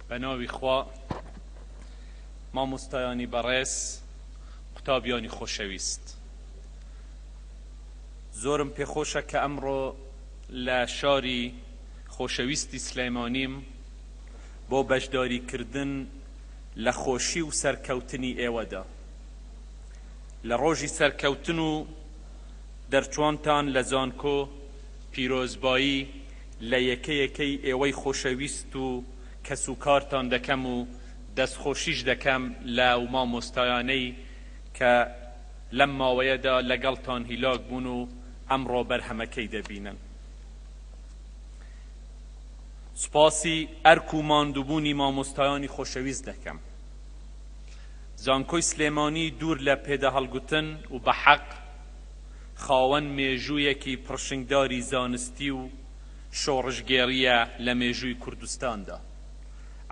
بناوی خوا مامۆستایانی بەڕێز قوتابیانی خۆشەویست، زۆرم پێخۆشە کە ئەمڕۆ لە شاری خۆشەویستی سلێمانیم بۆ بەشداریکردن لە خۆشی و سەرکەوتنی ئێوەدا. لە ڕۆژی سەرکەوتن و دەرچوانتان لە زانکۆ پیرۆزبایی لە یەکەی ئێوەی خۆشەویست و کەسوکارتان دەکەم و دەستخۆشیش دەکەم لە مامۆستایانەی کە لەم ماوەیەدا لەگەڵتان هیلاک بوون و ئەمڕۆ بەرهەمەکەی دەبینن. سوپاسی ئەرک و ماندووبوونی مامۆستایانی خۆشەویست دەکەم. زانکۆی سلێمانی دوور لە پێدە هەڵگوتن و بە حەق خاوەن مێژوویەکی پڕشنگداری زانستی و شۆڕژگێڕیە لە مێژووی کوردستاندا.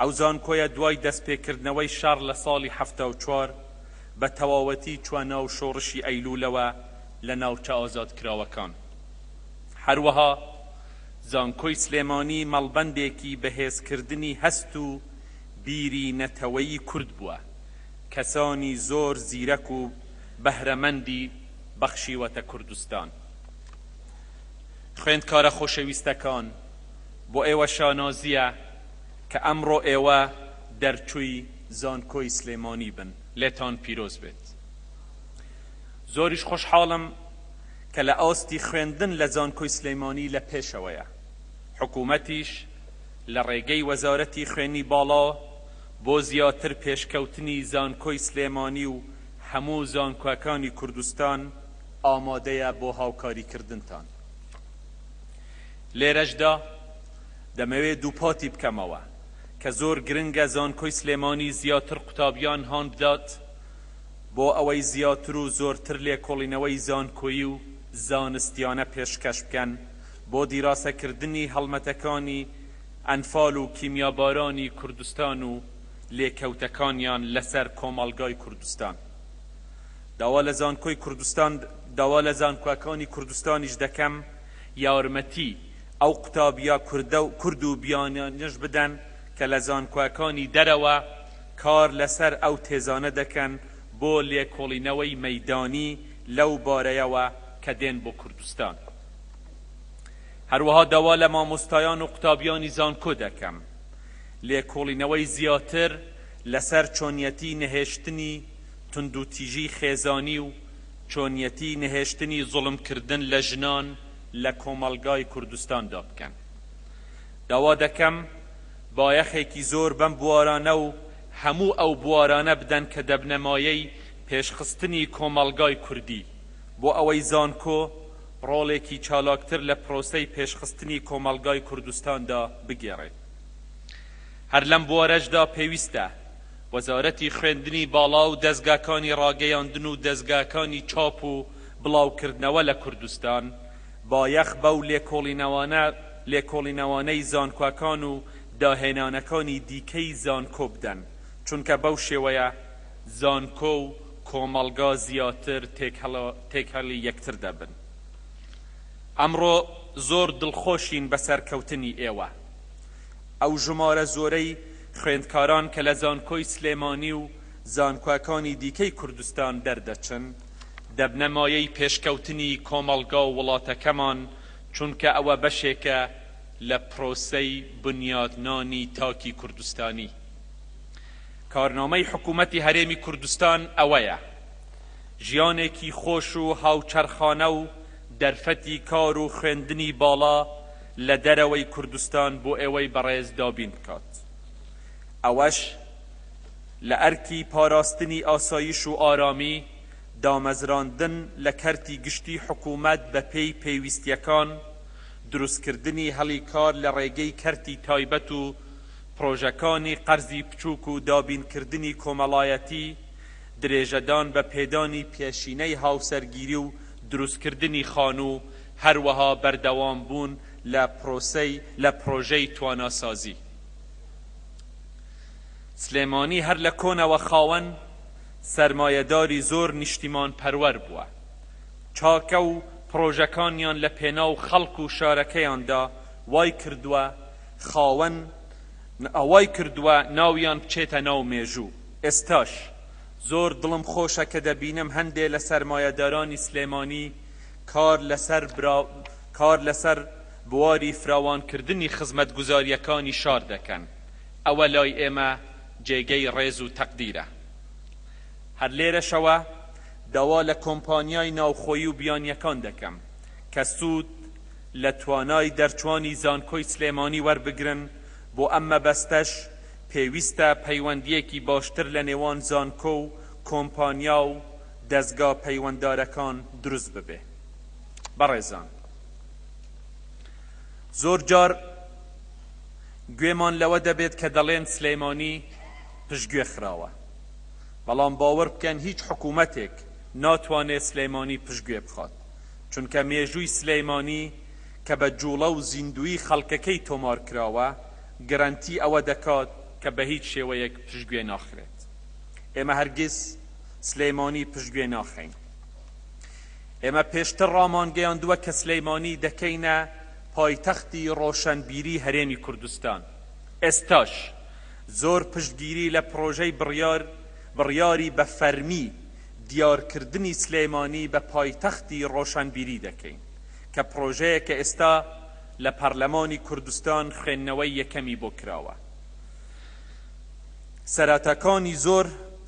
ئەو زانکۆیە دوای دەستپێکردنەوەی شار لە ساڵی 1974 بە تەواوەتی چوە ناو شۆڕشی ئەیلوولەوە لە ناوچە ئازادکراوەکان. هەروەها زانکۆی سلێمانی مەڵبەندێکی بەهێزکردنی هەست و بیری نەتەوەیی کورد بووە، کەسانی زۆر زیرەک و بەهرەمەندی بەخشیوەتە کوردستان. خوێندکارە خۆشەویستەکان، بۆ ئێوە شانازیە کە ئەمڕۆ ئێوە دەرچووی زانکۆی سلێمانی بن. لێتان پیرۆز بێت. زۆریش خۆشحاڵم کە لە ئاستی خوێندن لە زانکۆی سلێمانی لە پێشەوەیە. حکوومەتیش لە ڕێگەی وەزارەتی خوێنی باڵا بۆ زیاتر پێشکەوتنی زانکۆی سلێمانی و هەموو زانکۆەکانی کوردستان ئامادەیە بۆ هاوکاریکردنتان. لێرەشدا دەمەوێت دووپاتی بکەمەوە کە زۆر گرنگە زانکۆی سلێمانی زیاتر قوتابیان هان بدات بۆ ئەوەی زیاتر و زۆرتر لێکۆڵینەوەی زانکۆیی و زانستیانە پێشکەش بکەن بۆ دیراسەکردنی هەڵمەتەکانی ئەنفال و کیمیابارانی کوردستان و لێکەوتەکانیان لەسەر کۆمەڵگای کوردستان. داوا لە زانکۆەکانی کوردستانیش دەکەم یارمەتی ئەو قوتابیا کورد و بیانیش بدەن کە لە زانکۆەکانی دەرەوە کار لەسەر ئەو تێزانە دەکەن بۆ لێکۆڵینەوەی مەیدانی لەو بارەیەوە کە دێن بۆ کوردستان. هەروەها داوا لە مامۆستایان و قوتابیانی زانکۆ دەکەم لێکۆڵینەوەی زیاتر لەسەر چۆنیەتی نەهێشتنی توندوتیژی خێزانی و چۆنیەتی نەهێشتنی زوڵمکردن لە ژنان لە کۆمەڵگای کوردستاندا بکەن. داوا دەکەم بایەخێکی زۆر بەم بوارانە و هەموو ئەو بوارانە بدەن کە دەبنەمایەی پێشخستنی کۆمەڵگای کوردی بۆ ئەوەی زانکۆ ڕۆڵێکی چالاکتر لە پرۆسەی پێشخستنی کۆمەڵگای کوردستاندا بگێڕێت. هەر لەم بوارەشدا پێویستە وەزارەتی خوێندنی باڵا و دەستگاکانی ڕاگەیاندن و دەستگاکانی چاپ و بڵاوکردنەوە لە کوردستان بایەخ بەو لێکۆڵینەوانەی زانکۆەکان و داهێنانەکانی دیکەی زانکۆ بدەن، چونکە بەو شێوەیە زانکۆ و کۆمەڵگا زیاتر تێکهەڵی یەکتر دەبن. ئەمڕۆ زۆر دڵخۆشین بە سەرکەوتنی ئێوە. ئەو ژمارە زۆرەی خوێندکاران کە لە زانکۆی سلێمانی و زانکۆەکانی دیکەی کوردستان دەردەچن دەبنەمایەی پێشکەوتنی کۆمەڵگا و وڵاتەکەمان، چونکە ئەوە بەشێکە لە پرۆسەی بنیادنانی تاکی کوردستانی. کارنامەی حکوومەتی هەرێمی کوردستان ئەوەیە: ژیانێکی خۆش و هاوچەرخانە و دەرفەتی کار و خوێندنی باڵا لە دەرەوەی کوردستان بۆ ئێوەی بەڕێز دابین بکات. ئەوەش لە ئەرکی پاراستنی ئاسایش و ئارامی، دامەزراندن لە کەرتی گشتی حکوومەت بە پێی پێویستیەکان، دروستکردنی هەڵی کار لە ڕێگەی کەرتی تایبەت و پرۆژەکانی قەرزی بچووک و دابینکردنی کۆمەڵایەتی، درێژەدان بە پێدانی پێشینەی هاوسەرگیری و دروستکردنی خانوو، هەروەها بەردەوام بوون لە پرۆژەی تواناسازی. سلێمانی هەر لە کۆنەوە خاوەن سەرمایەداری زۆر نیشتیمان پەروەر بووە. چاکە و پرۆژەکانیان لە پێناو خەڵک و شارەکەیاندا وای کردووە خاوەن ئەوای کردووە ناویان بچێتە ناو مێژوو. ئێستاش زۆر دڵم خۆشە کە دەبینم هەندێ لە سەرمایەدارانی سلێمانی کار لەسەر بواری فراوانکردنی خزمەتگوزاریەکانی شار دەکەن. ئەوە لای ئێمە جێگەی ڕێز و تەقدیرە. هەر لێرەشەوە داوا لە کۆمپانیای ناوخۆیی و بیانیەکان دەکەم کە سوود لە توانای دەرچوانی زانکۆی سلێمانی وەربگرن، بۆ ئەم مەبەستەش پێویستە پەیوەندیەکی باشتر لە نێوان زانکۆ و کۆمپانیا و دەستگا پەیوەنددارەکان دروست ببێ. بەڕێزان، زۆر جار گوێمان لەوە دەبێت کە دەڵێن سلێمانی پشتگوێ خراوە، بەڵام باوەڕ بکەن هیچ حکوومەتێک ناتوانێت سلێمانی پشتگوێ بخات، چونکە مێژووی سلێمانی کە بە جوڵە و زیندوی خەڵکەکەی تۆمار کراوە گەرانتی ئەوە دەکات کە بە هیچ شێوەیەک پشتگوێ ناخرێت. ئێمە هەرگیز سلێمانی پشتگوێ ناخەین. ئێمە پێشتر ڕامان گەیاندووە کە سلێمانی دەکەینە پایتەختی ڕۆشنبیری هەرێمی کوردستان. ئێستاش زۆر پشتگیری لە پرۆژەی بڕیاری بە فەرمی دیارکردنی سلێمانی بە پایتەختی ڕۆشنبیری دەکەین کە پرۆژەیە کە ئێستا لە پەرلەمانی کوردستان خوێندنەوەی یەکەمی بۆ کراوە.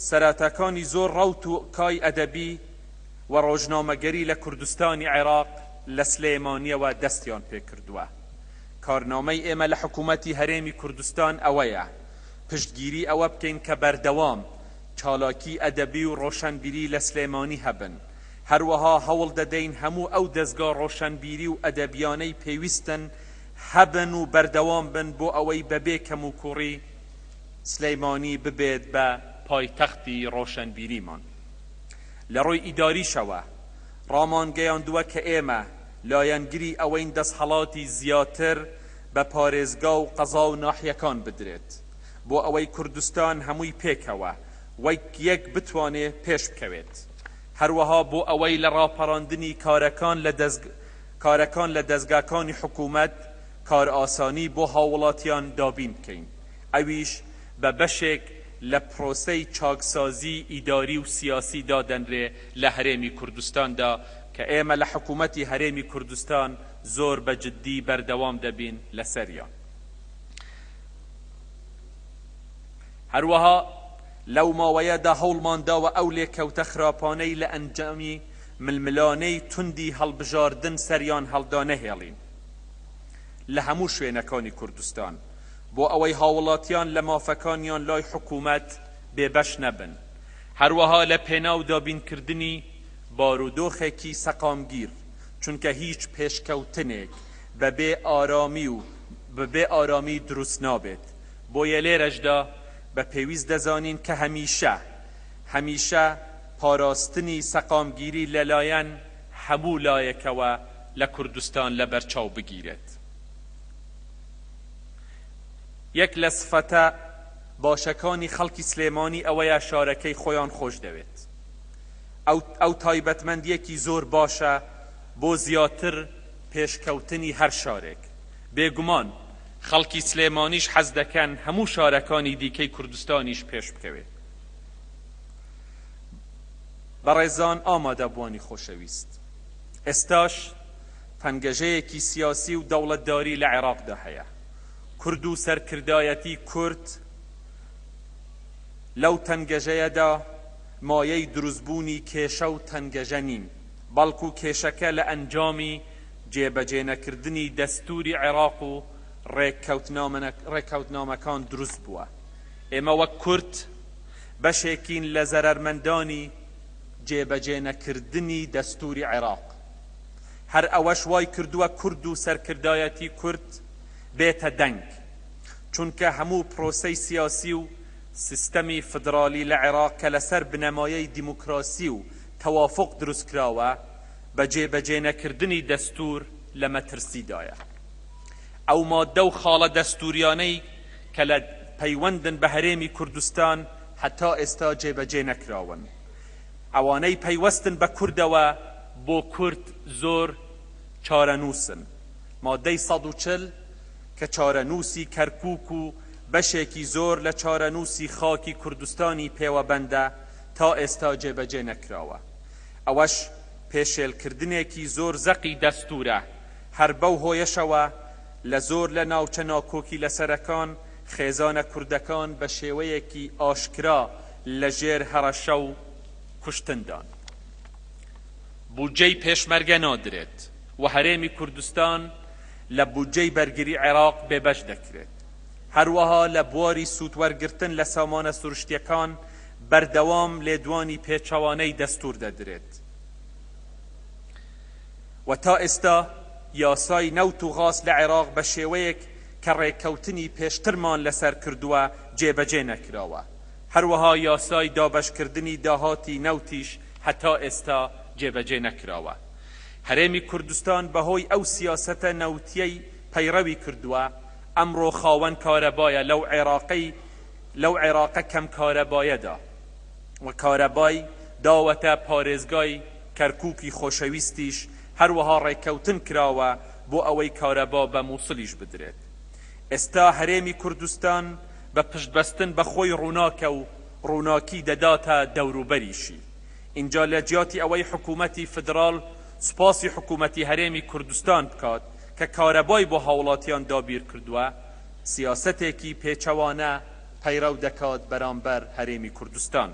سەراتەکانی زۆر ڕەوت و کای ئەدەبی و ڕۆژنامەگەری لە کوردستانی عێراق لە سلێمانیەوە دەستیان پێکردووە. کارنامەی ئێمە لە حکوومەتی هەرێمی کوردستان ئەوەیە پشتگیری ئەوە بکەین کە بەردەوام چالاکی ئەدەبی و ڕۆشنبیری لە سلێمانی هەبن. هەروەها هەوڵ دەدەین هەموو ئەو دەستگا ڕۆشنبیری و ئەدەبیانەی پێویستن هەبن و بەردەوام بن بۆ ئەوەی بەبێ کەم و کوڕی سلێمانی ببێت بە پایتەختی ڕۆشنبیریمان. لە ڕۆی ئیداریشەوە ڕامان گەیاندووە کە ئێمە لایەنگری ئەوەین دەستهەڵاتی زیاتر بە پارێزگا و قەزا و ناحیەکان بدرێت بۆ ئەوەی کوردستان هەمووی پێکەوە وەک یەک بتوانێت پێش بکەوێت. هەروەها بۆ ئەوەی لە ڕاپەڕاندنی کارەکان لە دەستگاکانی حکوومەت کار ئاسانی بۆ هاوڵاتیان دابین بکەین. ئەویش بە بەشێک لە پرۆسەی چاکسازی ئیداری و سیاسی دادەنرێ لە هەرێمی کوردستاندا کە ئێمە لە حکوومەتی هەرێمی کوردستان زۆر بەجددی بەردەوام دەبین لەسەریان. هەروەها لەو ماوەیەدا هەوڵمانداوە ئەو لێکەوتە خراپانەی لە ئەنجامی ململانەی توندی هەڵبژاردن سەریان هەڵدا نەهێڵین لە هەموو شوێنەکانی کوردستان بۆ ئەوەی هاوڵاتیان لە مافەکانیان لای حکوومەت بێبەش نەبن. هەروەها لە پێناو دابینکردنی بارودۆخێکی سەقامگیر، چونکە هیچ پێشکەوتنێک بەبێ ئارامی دروست نابێت. بۆیە لێرەشدا بە پێویست دەزانین کە هەمیشە پاراستنی سەقامگیری لەلایەن هەموو لایەکەوە لە کوردستان لە بەرچاو بگیرێت. یەک لە سفەتە باشەکانی خەڵکی سلێمانی ئەوەیە شارەکەی خۆیان خۆش دەوێت. ئەو تایبەتمەندیەکی زۆر باشە بۆ زیاتر پێشکەوتنی هەر شارێک. بێگومان خەڵکی سلێمانیش حەز دەکەن هەموو شارەکانی دیکەی کوردستانیش پێش بکەوێت. بەڕێزان ئامادەبوانی خۆشەویست، ئێستاش پەنگەژەیەکی سیاسی و دەوڵەتداری لە عێراقدا هەیە. کورد و سەرکردایەتی کورد لەو تەنگەژەیەدا مایەی دروستبوونی کێشە و تەنگەژە نین، بەڵکو کێشەکە لە ئەنجامی جێبەجێنەکردنی دەستوری عێراق و ڕێککەوتنامەکان دروست بووە. ئێمە وەک کورد بەشێکین لە زەرەرمەندانی جێبەجێنەکردنی دەستوری عێراق. هەر ئەوەش وای کردووە کورد و سەرکردایەتی کورد بێتە دەنگ، چونکە هەموو پرۆسەی سیاسی و سیستەمی فدرالی لە عێراق کە لەسەر بنەمایەی دیموکراسی و تەوافق دروست کراوە بە جێبەجێنەکردنی دەستور لە مەترسیدایە. ئەو مادە و خاڵە دەستوریانەی کە لە پەیوەندن بە هەرێمی کوردستان هەتا ئێستا جێبەجێ نەکراون. ئەوانەی پەیوەستن بە کوردەوە بۆ کورد زۆر چارەنووسن. مادەی 140 کە چارەنووسی کەرکووک و بەشێکی زۆر لە چارەنووسی خاکی کوردستانی پێوەبەندە تا ئێستا جێبەجێ نەکراوە. ئەوەش پێشێلکردنێکی زۆر زەقی دەستورە. هەر بەو هۆیەشەوە لە زۆر لە ناوچە ناکۆکی لەسەرەکان خێزانە کوردەکان بە شێوەیەکی ئاشکرا لە ژێر هەڕەشە و کوشتندان. بودجەی پێشمەرگە نادرێت و هەرێمی کوردستان لە بودجەی بەرگری عێراق بێبەش دەکرێت. هەروەها لە بواری سوودوەرگرتن لە سامانە سروشتیەکان بەردەوام لێدوانی پێچەوانەی دەستور دەدرێت. و تا ئێستا یاسای نەوت و غاس لە عێراق بە شێوەیەک کە ڕێککەوتنی پێشترمان لەسەر کردووە جێبەجێ نەکراوە. هەروەها یاسای دابەشکردنی داهاتی نەوتیش هەتا ئێستا جێبەجێ نەکراوە. هەرێمی کوردستان بەهۆی ئەو سیاسەتە نەوتیەی پەیڕەوی کردووە ئەمڕۆ خاوەن کارەبایە لەو عێراقە کەم کارەبایەدا و کارەبای داوەتە پارێزگای کەرکووکی خۆشەویستیش هەروەها ڕێککەوتن کراوە بۆ ئەوەی کارەبا بە مووسڵیش بدرێت. ئێستا هەرێمی کوردستان بە پشتبەستن بە خۆی ڕووناکە و ڕووناکی دەداتە دەوروبەریشی. اینجا لە جیاتی ئەوەی حکوومەتی فدرال سوپاسی حکوومەتی هەرێمی کوردستان بکات کە کارەبای بۆ هاوڵاتیان دابیر کردووە، سیاسەتێکی پێچەوانە پەیڕەو دەکات بەرامبەر هەرێمی کوردستان.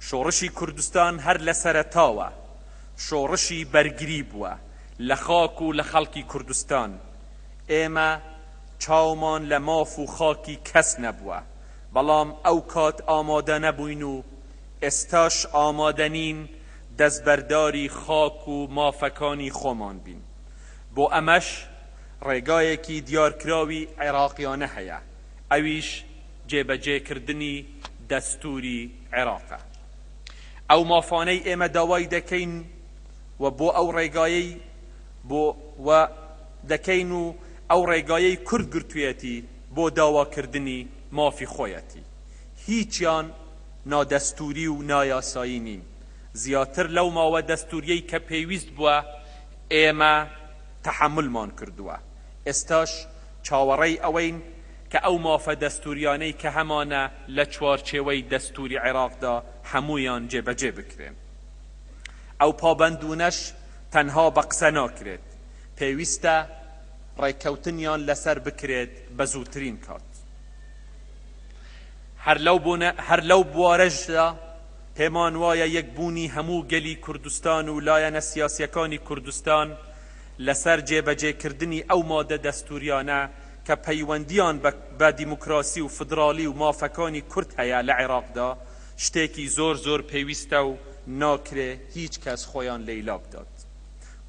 شۆڕشی کوردستان هەر لە سەرەتاوە شۆڕشی بەرگری بووە لە خاک و لە خەڵکی کوردستان. ئێمە چاومان لە ماف و خاکی کەس نەبووە، بەڵام ئەو کات ئامادە نەبووین و ئێستاش ئامادەنین دەستبەرداری خاک و مافەکانی خۆمان بین. بۆ ئەمەش ڕێگایەکی دیارکراوی عێراقیانە هەیە، ئەویش جێبەجێکردنی دەستوری عێراقە. ئەو مافانەی ئێمە داوای دەکەین و بۆ ئەو ڕێگایەی دەکەین و ئەو ڕێگایەی کورد گرتوویەتی بۆ داواکردنی مافی خۆیەتی. هیچیان نادەستوری و نایاسایی نین. زیاتر لەو ماوە دەستوریەی کە پێویست بووە ئێمە تەحەملمان کردووە. ئێستاش چاوەڕێی ئەوەین کە ئەو مافە دەستوریانەی کە هەمانە لە چوارچێوەی دەستوری عێراقدا هەموویان جێبەجێ بکرێن. ئەو پابەندونەش تەنها بە قسە ناکرێت، پێویستە ڕێککەوتنیان لەسەر بکرێت بە زووترین کات. هەر لەو بوارەشدا پێمان وایە یەکبوونی هەموو گەلی کوردستان و لایەنە سیاسیەکانی کوردستان لەسەر جێبەجێکردنی ئەو مادە دەستوریانە کە پەیوەندیان بە دیموکراسی و فدرالی و مافەکانی کورد هەیە لە عێراقدا شتێکی زۆر زۆر پێویستە و ناکرێ هیچ کەس خۆیان لەیلا بدات.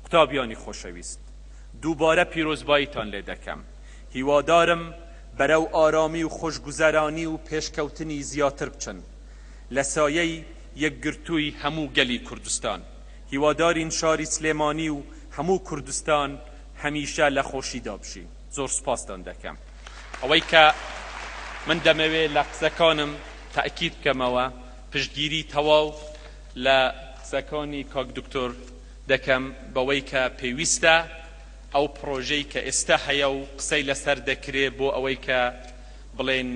قوتابیانی خۆشەویست، دووبارە پیرۆزباییتان لێ دەکەم. هیوادارم بەرەو ئارامی و خۆشگوزەرانی و پێشکەوتنی زیاتر بچن لە سایەی یەکگرتووی هەموو گەلی کوردستان. هیوادارین شاری سلێمانی و هەموو کوردستان هەمیشە لە خۆشیدا بژین. زۆر سوپاستان دەکەم. ئەوەی کە من دەمەوێت لە قسەکانم تاکید بکەمەوە پشتگیری تەواو لە قسەکانی کاک دکتۆر دەکەم بەوەی کە پێویستە ئەو پرۆژەی کە ئێستا هەیە و قسەی لەسەر دەکرێت بۆ ئەوەی کە بڵێن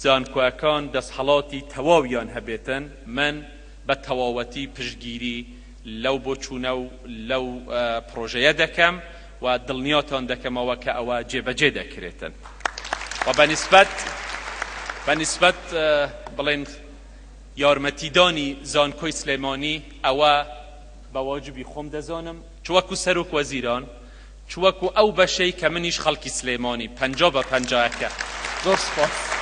زانکۆیەکان دەستهەڵاتی تەواویان هەبێتن، من بە تەواوەتی پشتگیری لەو بۆچوونە و لەو پرۆژەیە دەکەم و دڵنیاتان دەکەمەوە کە ئەوە جێبەجێ دەکرێتن. و بەنسبەت بڵێن یارمەتیدانی زانکۆی سلێمانی ئەوە بە واجبی خۆم دەزانم چوەکو سەرۆک وەزیران چوەکو ئەو بەشەی کە منیش خەڵکی سلێمانی 50 بە 50 زۆر سپاس.